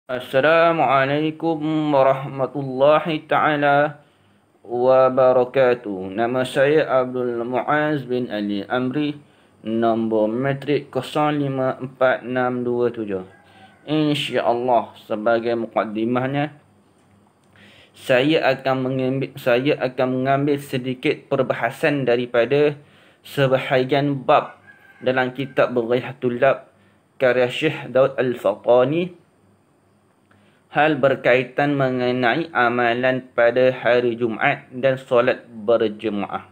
Assalamualaikum warahmatullahi taala wabarakatuh. Nama saya Abdul Muaz bin Ali Amri, nombor matrik 054627. Insya-Allah, sebagai mukaddimahnya, saya akan mengambil sedikit perbahasan daripada sebahagian bab dalam kitab Bughayatul Lab karya Syekh Daud Al-Fatani, hal berkaitan mengenai amalan pada hari Jumaat dan solat berjemaah.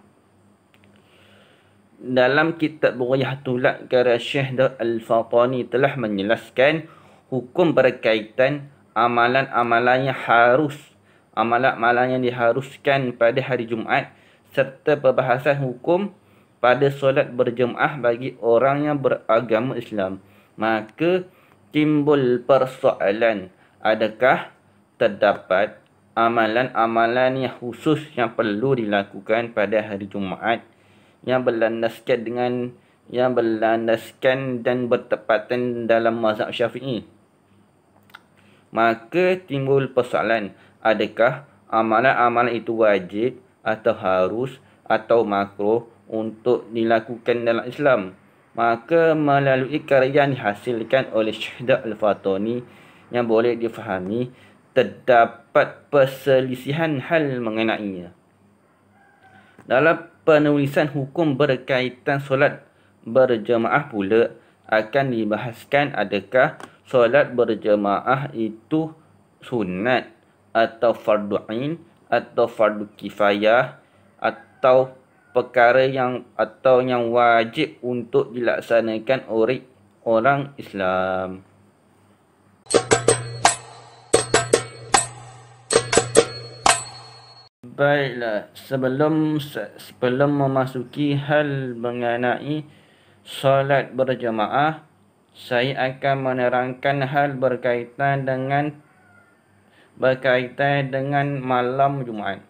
Dalam kitab Bughayatul Lab karya Syekh Daud Al-Fatani telah menjelaskan hukum berkaitan amalan-amalan yang diharuskan pada hari Jumaat, serta perbahasan hukum pada solat berjemaah bagi orang yang beragama Islam. Maka timbul persoalan, adakah terdapat amalan-amalan yang khusus yang perlu dilakukan pada hari Jumaat yang berlandaskan dan bertepatan dalam mazhab Syafi'i? Maka timbul persoalan, adakah amalan-amalan itu wajib atau harus atau makruh untuk dilakukan dalam Islam? Maka melalui karya yang dihasilkan oleh Syekh Daud Al-Fatani yang boleh difahami, terdapat perselisihan hal mengenainya. Dalam penulisan hukum berkaitan solat berjemaah pula akan dibahaskan, adakah solat berjemaah itu sunat atau fardu ain atau fardu kifayah atau perkara yang wajib untuk dilaksanakan oleh orang Islam. Baiklah, sebelum memasuki hal mengenai solat berjemaah, saya akan menerangkan hal berkaitan dengan malam Jumaat.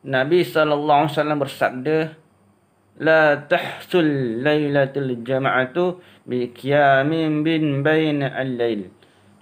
Nabi SAW bersabda, "La tahsul lailatul jama'atu bi qiyamin bin baina al-lail."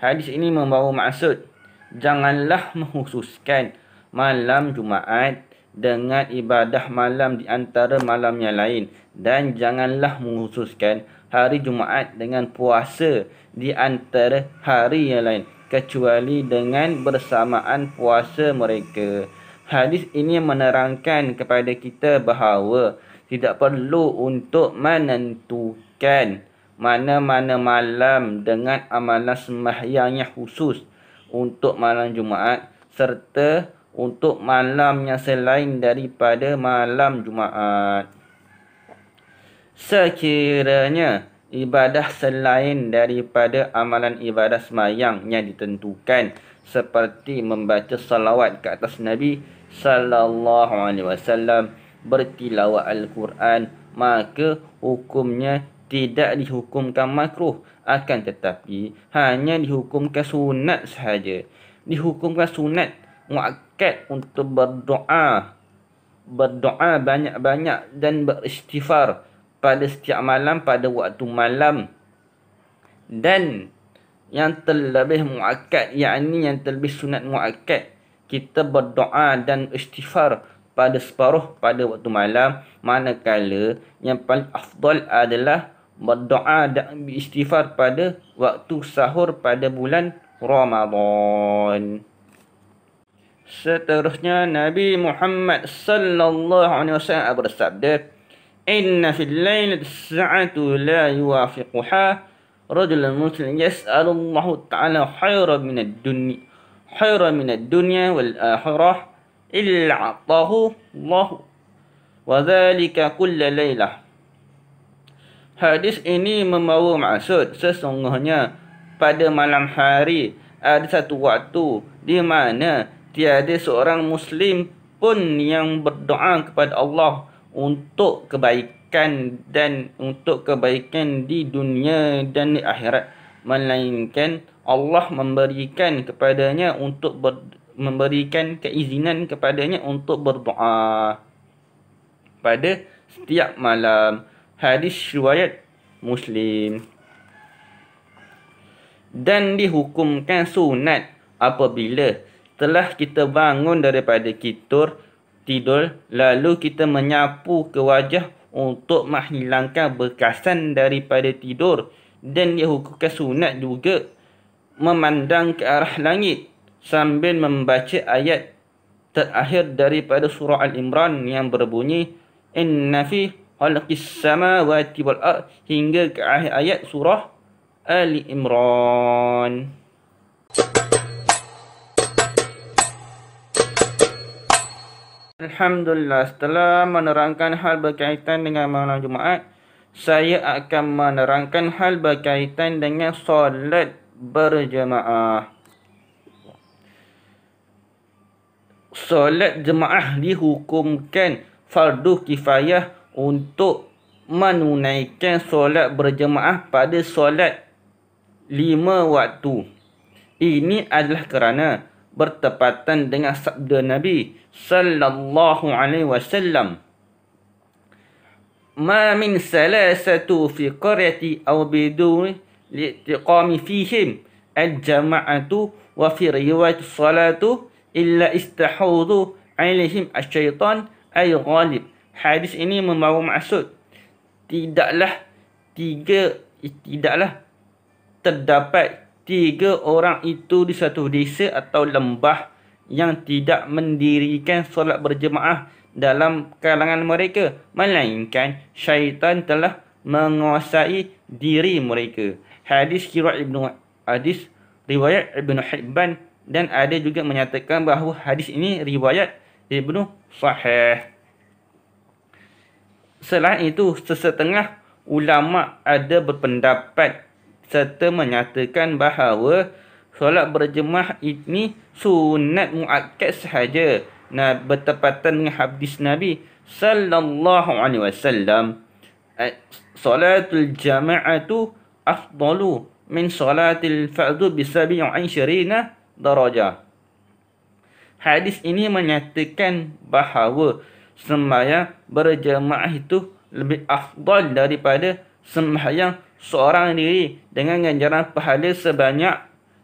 Hadis ini membawa maksud, janganlah menghususkan malam Jumaat dengan ibadah malam di antara malam yang lain, dan janganlah menghususkan hari Jumaat dengan puasa di antara hari yang lain, kecuali dengan bersamaan puasa mereka. Hadis ini menerangkan kepada kita bahawa tidak perlu untuk menentukan mana-mana malam dengan amalan sembahyang yang khusus untuk malam Jumaat, serta untuk malam yang selain daripada malam Jumaat. Sekiranya ibadah selain daripada amalan ibadah sembahyang yang ditentukan, seperti membaca salawat ke atas Nabi sallallahu alaihi wasallam, bertilawat Al-Quran, maka hukumnya tidak dihukumkan makruh, akan tetapi hanya dihukumkan sunat sahaja. Dihukumkan sunat muakkad untuk berdoa banyak-banyak dan beristighfar pada setiap malam pada waktu malam. Dan yang terlebih muakkad, yakni yang terlebih sunat muakkad, kita berdoa dan istighfar pada separuh pada waktu malam, manakala yang paling afdal adalah berdoa dan istighfar pada waktu sahur pada bulan Ramadan. Seterusnya, Nabi Muhammad sallallahu alaihi wasallam bersabda, "Inna fil lailati sa'atu la yuwafiquha rajulun muslim yas'alu Allah Ta'ala khairan minad dunya wal akhirah illa a'tahu Allah, wa dhalika kulla laylah." Hadis ini membawa maksud, sesungguhnya pada malam hari ada satu waktu di mana tiada seorang Muslim pun yang berdoa kepada Allah untuk kebaikan di dunia dan di akhirat, melainkan Allah memberikan keizinan kepadanya untuk berdoa pada setiap malam. Hadis riwayat Muslim. dan dihukumkan sunat apabila telah kita bangun daripada tidur lalu kita menyapu ke wajah untuk menghilangkan bekasan daripada tidur, dan dihukumkan sunat juga memandang ke arah langit sambil membaca ayat terakhir daripada surah Al-Imran yang berbunyi inna fi khalqis samawati wal ard hingga ke akhir ayat surah Ali Imran. Alhamdulillah, setelah menerangkan hal berkaitan dengan malam Jumaat, saya akan menerangkan hal berkaitan dengan solat berjemaah. Solat jemaah dihukumkan fardu kifayah untuk menunaikan solat berjemaah pada solat 5 waktu. Ini adalah kerana bertepatan dengan sabda Nabi sallallahu alaihi wasallam, "Ma min salasatu fi qaryati aw bidun li'tiqami fihim al-jama'atu wa fi riwayat salatu illa istahudhu alaihim asyaitan ay ghalib." Hadis ini membawa maksud tidaklah terdapat 3 orang itu di satu desa atau lembah yang tidak mendirikan solat berjemaah dalam kalangan mereka, melainkan syaitan telah menguasai diri mereka. Hadis riwayat Ibnu Hibban, dan ada juga menyatakan bahawa hadis ini riwayat Ibnu Sahih. Selain itu, sesetengah ulama ada berpendapat serta menyatakan bahawa solat berjemaah ini sunat muakkad sahaja. Bertepatan dengan hadis Nabi sallallahu alaihi wasallam, salatul jama'atu afdalu min salatil fardhu bi 27 darajah. Hadis ini menyatakan bahawa sembahyang berjemaah itu lebih afdal daripada sembahyang seorang diri dengan ganjaran pahala sebanyak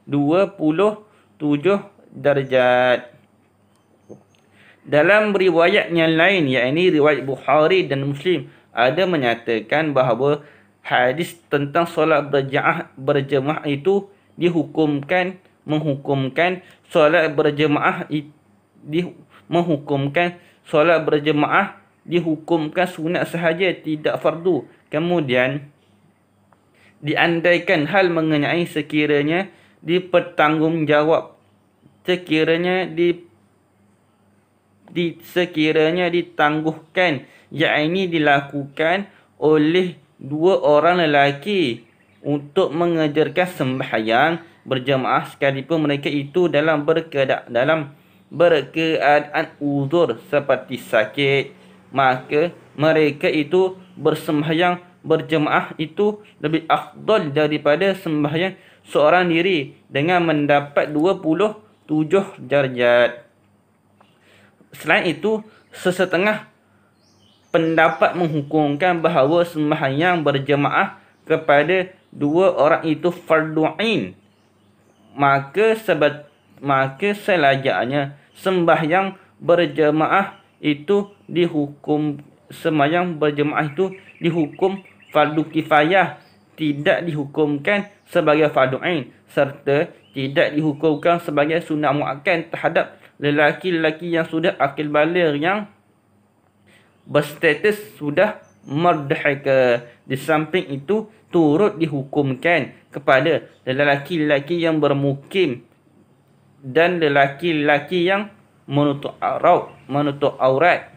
27 darjat. Dalam riwayat yang lain, iaitu riwayat Bukhari dan Muslim, ada menyatakan bahawa hadis tentang solat berjemaah itu menghukumkan solat berjemaah dihukumkan sunat sahaja, tidak fardu. Kemudian diandaikan hal mengenai sekiranya ditangguhkan, iaitu dilakukan oleh 2 orang lelaki untuk mengerjakan sembahyang berjemaah sekalipun mereka itu dalam berkeadaan uzur seperti sakit, maka mereka itu bersembahyang berjemaah itu lebih afdal daripada sembahyang seorang diri dengan mendapat 27 darjat. Selain itu, sesetengah pendapat menghukumkan bahawa sembahyang berjemaah kepada 2 orang itu fardu ain. Maka selajaknya sembahyang berjemaah itu dihukum fardu kifayah, tidak dihukumkan sebagai fardu ain, serta tidak dihukumkan sebagai sunat muakkad terhadap lelaki-lelaki yang sudah akil baligh yang berstatus sudah mardhaka. Di samping itu, turut dihukumkan kepada lelaki-lelaki yang bermukim dan lelaki-lelaki yang menutup aurat,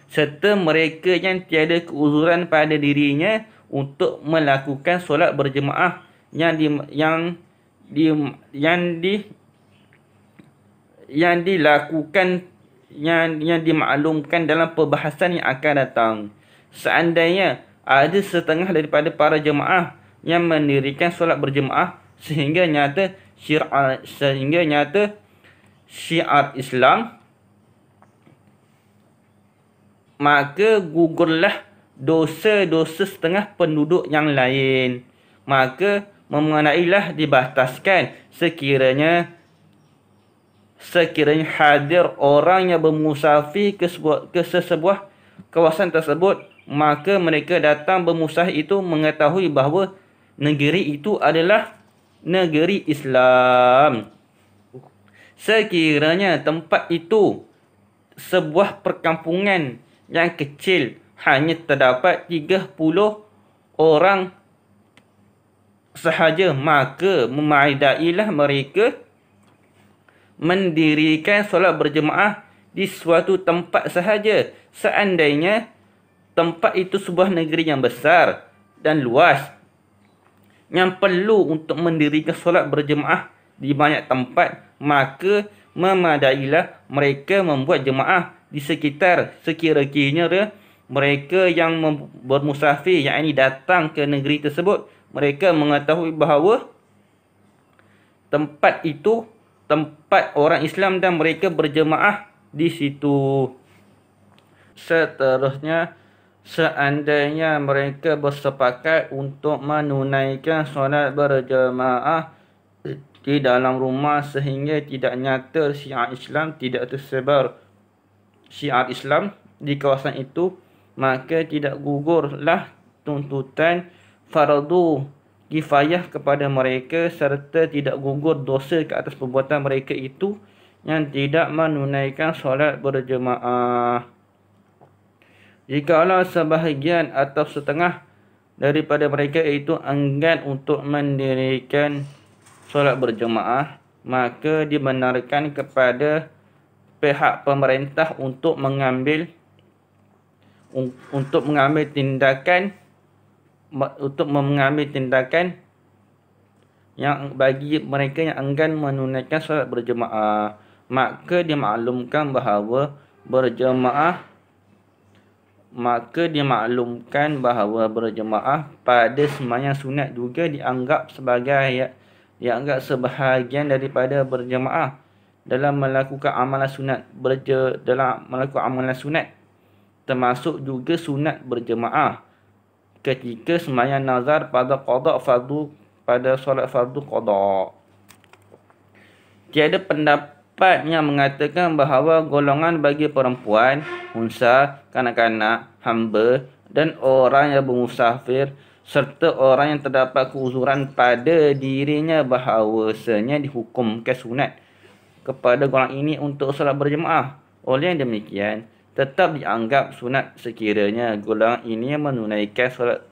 serta mereka yang tiada keuzuran pada dirinya untuk melakukan solat berjemaah yang dimaklumkan dalam perbahasan yang akan datang. Seandainya ada setengah daripada para jemaah yang mendirikan solat berjemaah sehingga nyata syiar Islam, maka gugurlah dosa-dosa setengah penduduk yang lain. Maka mengenailah dibataskan sekiranya hadir orang yang bermusafir ke sesebuah kawasan tersebut, maka mereka datang bermusafir itu mengetahui bahawa negeri itu adalah negeri Islam. Sekiranya tempat itu sebuah perkampungan yang kecil, hanya terdapat 30 orang sahaja, maka memadailah mereka mendirikan solat berjemaah di suatu tempat sahaja. Seandainya tempat itu sebuah negeri yang besar dan luas yang perlu untuk mendirikan solat berjemaah di banyak tempat, maka memadailah mereka membuat jemaah di sekitar sekira-kiranya mereka yang bermusafir, yakni datang ke negeri tersebut, mereka mengetahui bahawa tempat itu tempat orang Islam dan mereka berjemaah di situ. Seterusnya, seandainya mereka bersepakat untuk menunaikan solat berjemaah di dalam rumah sehingga tidak nyata syiar Islam, tidak tersebar syiar Islam di kawasan itu, maka tidak gugurlah tuntutan fardu kifayah kepada mereka serta tidak gugur dosa ke atas perbuatan mereka itu yang tidak menunaikan solat berjemaah. Jikalau sebahagian atau setengah daripada mereka itu enggan untuk mendirikan solat berjemaah, maka dibenarkan kepada pihak pemerintah untuk mengambil tindakan yang bagi mereka yang enggan menunaikan solat berjemaah. Maka dimaklumkan bahawa berjemaah pada sembahyang sunat juga dianggap sebahagian daripada berjemaah dalam melakukan amalan sunat, termasuk juga sunat berjemaah ketika sembahyang nazar pada solat fardu qada. Tiada pendapat yang mengatakan bahawa golongan bagi perempuan, unsa, kanak-kanak, hamba dan orang yang bermusafir serta orang yang terdapat keuzuran pada dirinya bahawasanya dihukumkan sunat kepada golongan ini untuk solat berjemaah. Oleh yang demikian, tetap dianggap sunat sekiranya golongan ini menunaikan solat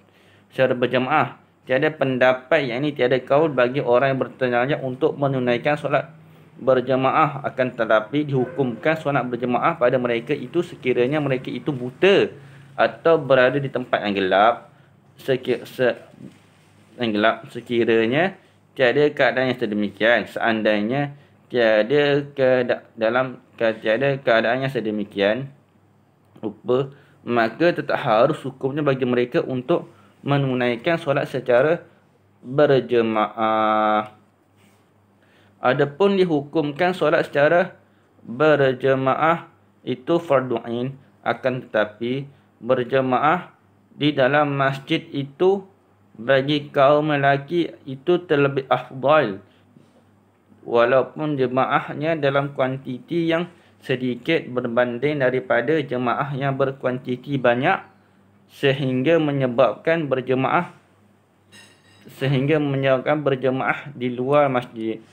secara berjemaah. Tiada pendapat, yakni tiada kaul bagi orang yang bertanya untuk menunaikan solat berjemaah, akan tetapi dihukumkan solat berjemaah pada mereka itu sekiranya mereka itu buta atau berada di tempat yang gelap. Sekiranya tiada keadaan yang sedemikian, seandainya tiada keadaan yang sedemikian rupa, maka tetap harus hukumnya bagi mereka untuk menunaikan solat secara berjemaah. Adapun dihukumkan solat secara berjemaah itu fardu ain, akan tetapi berjemaah di dalam masjid itu bagi kaum lelaki itu terlebih afdal, walaupun jemaahnya dalam kuantiti yang sedikit berbanding daripada jemaah yang berkuantiti banyak, sehingga menyebabkan berjemaah di luar masjid.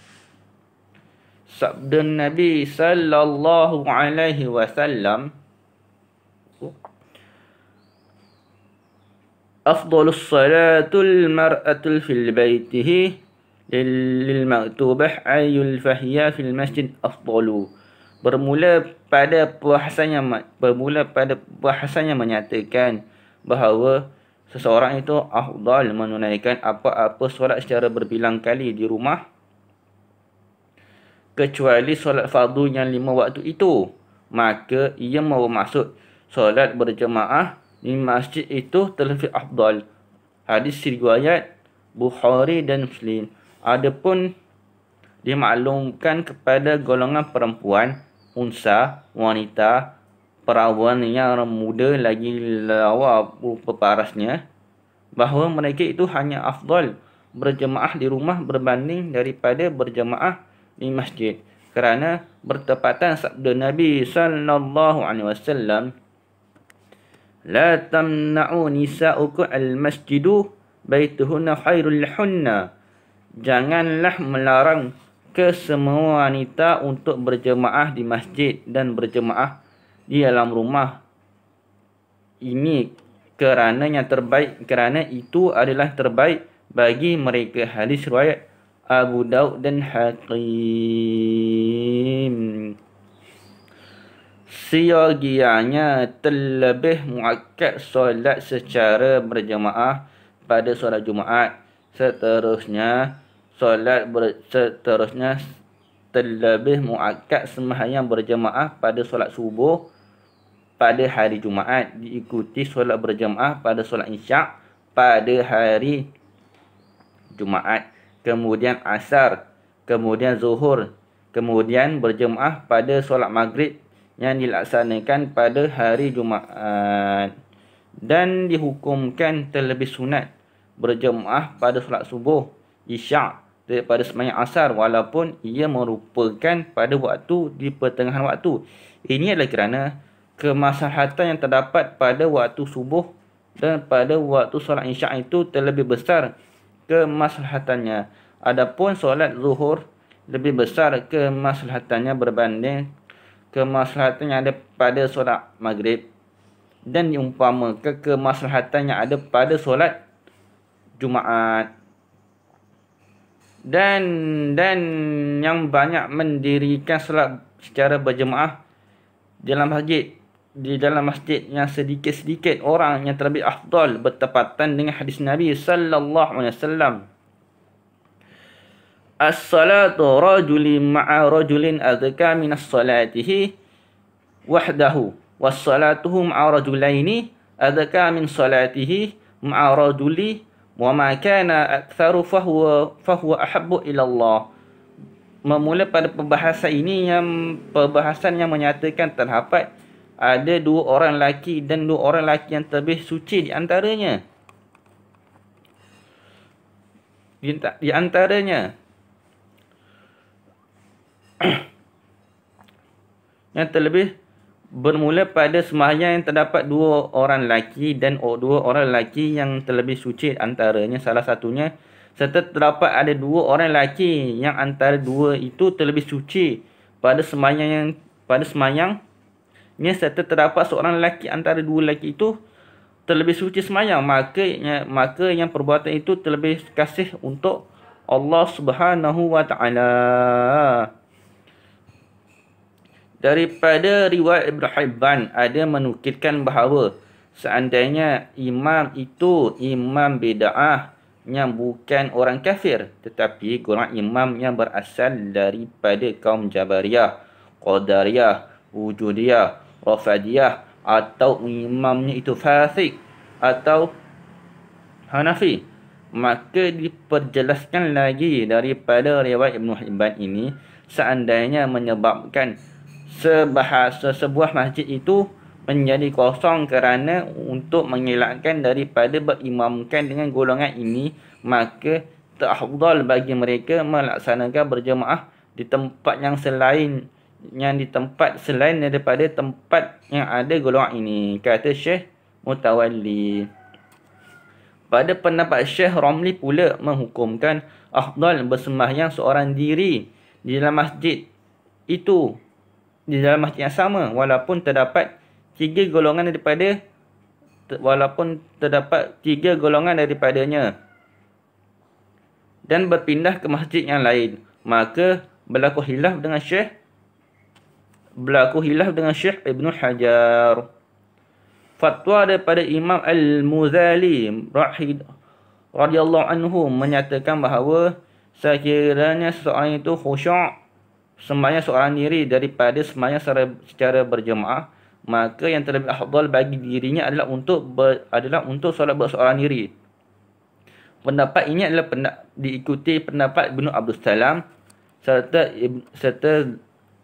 Sabda Nabi sallallahu alaihi wasallam, afdalus salatul mar'atul fil baitihi lil maktubah ayul fahiyya fil masjid afdalu. Bermula pada bahasannya menyatakan bahawa seseorang itu afdal menunaikan apa-apa solat secara berbilang kali di rumah kecuali solat fardu yang 5 waktu itu, maka ia mahu maksud solat berjemaah di masjid itu terlebih afdal. Hadis riwayat Bukhari dan Muslim. Adapun dimaklumkan kepada golongan perempuan, unsa, wanita, perawan yang muda lagi lawa rupa parasnya, bahawa mereka itu hanya afdal berjemaah di rumah berbanding daripada berjemaah di masjid. Kerana bertepatan sabda Nabi sallallahu alaihi wasallam, la tamna'u nisa'ukum al-masjidu baituhunna khairul lahunna. Janganlah melarang kesemua wanita untuk berjemaah di masjid dan berjemaah di dalam rumah. Ini kerana yang terbaik, kerana itu adalah terbaik bagi mereka. Hadis riwayat Abu Daud dan Hakim. Seyogianya terlebih muakkad solat secara berjemaah pada solat Jumaat. Seterusnya terlebih muakkad sembahyang berjemaah pada solat subuh pada hari Jumaat, diikuti solat berjemaah pada solat Isyak pada hari Jumaat, kemudian Asar, kemudian Zuhur, kemudian berjemaah pada solat Maghrib yang dilaksanakan pada hari Jumaat. Dan dihukumkan terlebih sunat berjemaah pada solat subuh, Isyak daripada sembahyang Asar, walaupun ia merupakan pada waktu di pertengahan waktu. Ini adalah kerana kemaslahatan yang terdapat pada waktu subuh dan pada waktu solat Isyak itu terlebih besar kemaslahatannya. Adapun solat Zuhur lebih besar kemaslahatannya berbanding kemaslahatan yang ada pada solat Maghrib, dan diumpamakan kemaslahatan yang ada pada solat Jumaat. Dan yang banyak mendirikan solat secara berjemaah di dalam masjid yang sedikit-sedikit orang yang terlebih afdal bertepatan dengan hadis Nabi sallallahu alaihi wasallam. As-salatu rajulin ma'a rajulin azka min as-salatihi wahdahu, was-salatuhu ma'a rajulaini azka min salatihi ma'a rajuli wa ma kana aktsaru fahuwa ahabbu ila Allah. Memula pada perbahasan ini, perbahasan yang menyatakan terdapat ada dua orang lelaki dan dua orang lelaki yang terlebih suci di antaranya. Di antaranya yang terlebih bermula pada sembahyang yang terdapat dua orang lelaki dan dua orang lelaki yang terlebih suci antaranya salah satunya, serta terdapat ada dua orang lelaki yang antara dua itu terlebih suci pada sembahyangnya, serta terdapat seorang lelaki antara dua lelaki itu terlebih suci sembahyang, maka yang perbuatan itu terlebih kasih untuk Allah Subhanahu wa taala. Daripada riwayat Ibn Hibban ada menukilkan bahawa seandainya imam itu imam bid'ah yang bukan orang kafir, tetapi golongan imam yang berasal daripada kaum Jabariyah, Qadariyah, Wujudiyah, Rafadiyah, atau imamnya itu fasik atau Hanafi, maka diperjelaskan lagi daripada riwayat Ibn Hibban ini, seandainya menyebabkan sebuah masjid itu menjadi kosong kerana untuk mengelakkan daripada berimamkan dengan golongan ini, maka terafdal bagi mereka melaksanakan berjemaah di tempat selain daripada tempat yang ada golongan ini, kata Syekh Mutawalli. Pada pendapat Syekh Ramli pula menghukumkan afdal bersembahyang seorang diri di dalam masjid itu, di dalam masjid yang sama, walaupun terdapat tiga golongan daripadanya, dan berpindah ke masjid yang lain, maka berlaku khilaf dengan Syekh Ibn Hajar. Fatwa daripada Imam Al-Muzali radhiyallahu anhu menyatakan bahawa sekiranya seseorang itu khusyuk sembahyang seorang diri daripada sembahyang secara berjemaah, maka yang terlebih afdal bagi dirinya adalah untuk solat berseorang diri. Pendapat ini adalah diikuti pendapat Ibnu Abdul Salam serta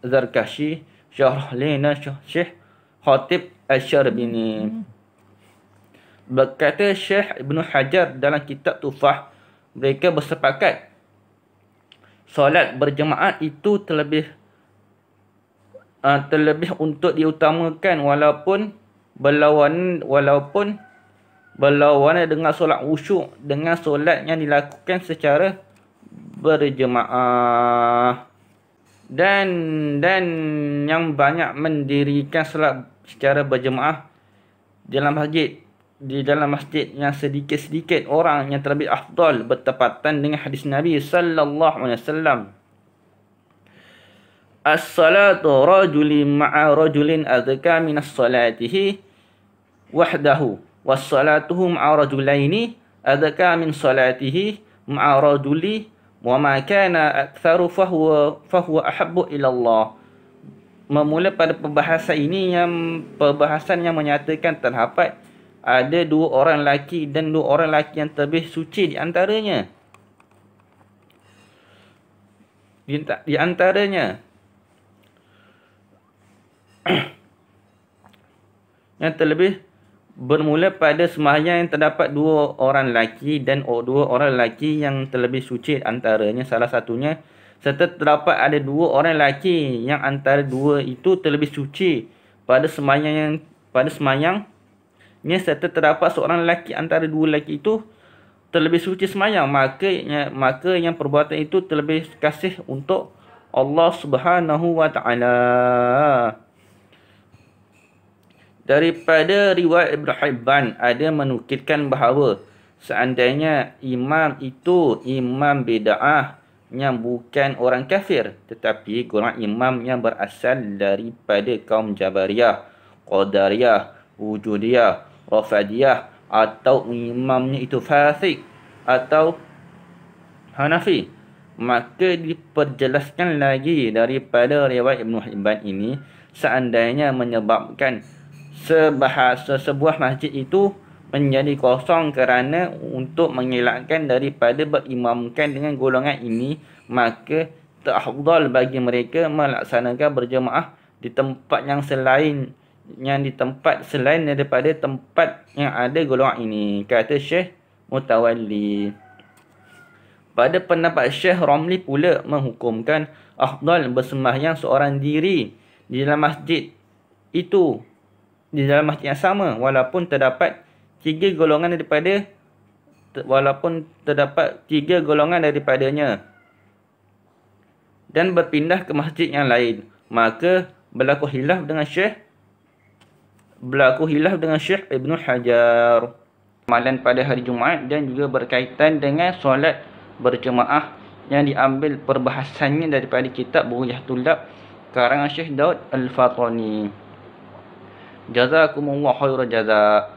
Zarkashi, Syarhlina Syekh Khatib Asy-Syarbini. Berkata Syekh Ibn Hajar dalam kitab Tufah mereka bersepakat solat berjemaah itu terlebih untuk diutamakan walaupun berlawanan dengan solat khusyuk, dengan solat yang dilakukan secara berjemaah. Dan yang banyak mendirikan solat secara berjemaah di dalam masjid yang sedikit-sedikit orang yang terlebih afdal bertepatan dengan hadis Nabi sallallahu alaihi wasallam. As-salatu rajulin ma'a rajulin azka min as-salatihi wahdahu was-salatuhu ma'a rajulaini azka min salatihi ma'a rajuli wa ma kana aktsaru fahuwa ahabbu ila Allah. Memula pada perbahasan yang menyatakan terdapat ada dua orang lelaki dan dua orang lelaki yang terlebih suci di antaranya. Di antaranya yang terlebih bermula pada sembahyang yang terdapat dua orang lelaki dan dua orang lelaki yang terlebih suci antaranya salah satunya, serta terdapat ada dua orang lelaki yang antara dua itu terlebih suci pada sembahyangnya, serta terdapat seorang lelaki antara dua lelaki itu terlebih suci sembahyang, maka yang perbuatan itu terlebih kasih untuk Allah Subhanahu wa taala. Daripada riwayat Ibn Hibban ada menukilkan bahawa seandainya imam itu imam bid'ah yang bukan orang kafir, tetapi golongan imam yang berasal daripada kaum Jabariyah, Qadariyah, Wujudiyah, Rafadiyah, atau imamnya itu fasik atau Hanafi, maka diperjelaskan lagi daripada riwayat Ibn Hibban ini, seandainya menyebabkan sebuah masjid itu menjadi kosong kerana untuk mengelakkan daripada berimamkan dengan golongan ini, maka terafdal bagi mereka melaksanakan berjemaah di tempat selain daripada tempat yang ada golongan ini, kata Syekh Mutawalli. Pada pendapat Syekh Ramli pula menghukumkan afdal bersembahyang seorang diri di dalam masjid itu, di dalam masjid yang sama, walaupun terdapat tiga golongan daripadanya dan berpindah ke masjid yang lain, maka berlaku khilaf dengan Syekh Ibn Hajar. Amalan pada hari Jumaat dan juga berkaitan dengan solat berjemaah yang diambil perbahasannya daripada kitab Bughayatul Tullab karangan Syekh Daud Al-Fatani. Jazakumullah khairan jazaa.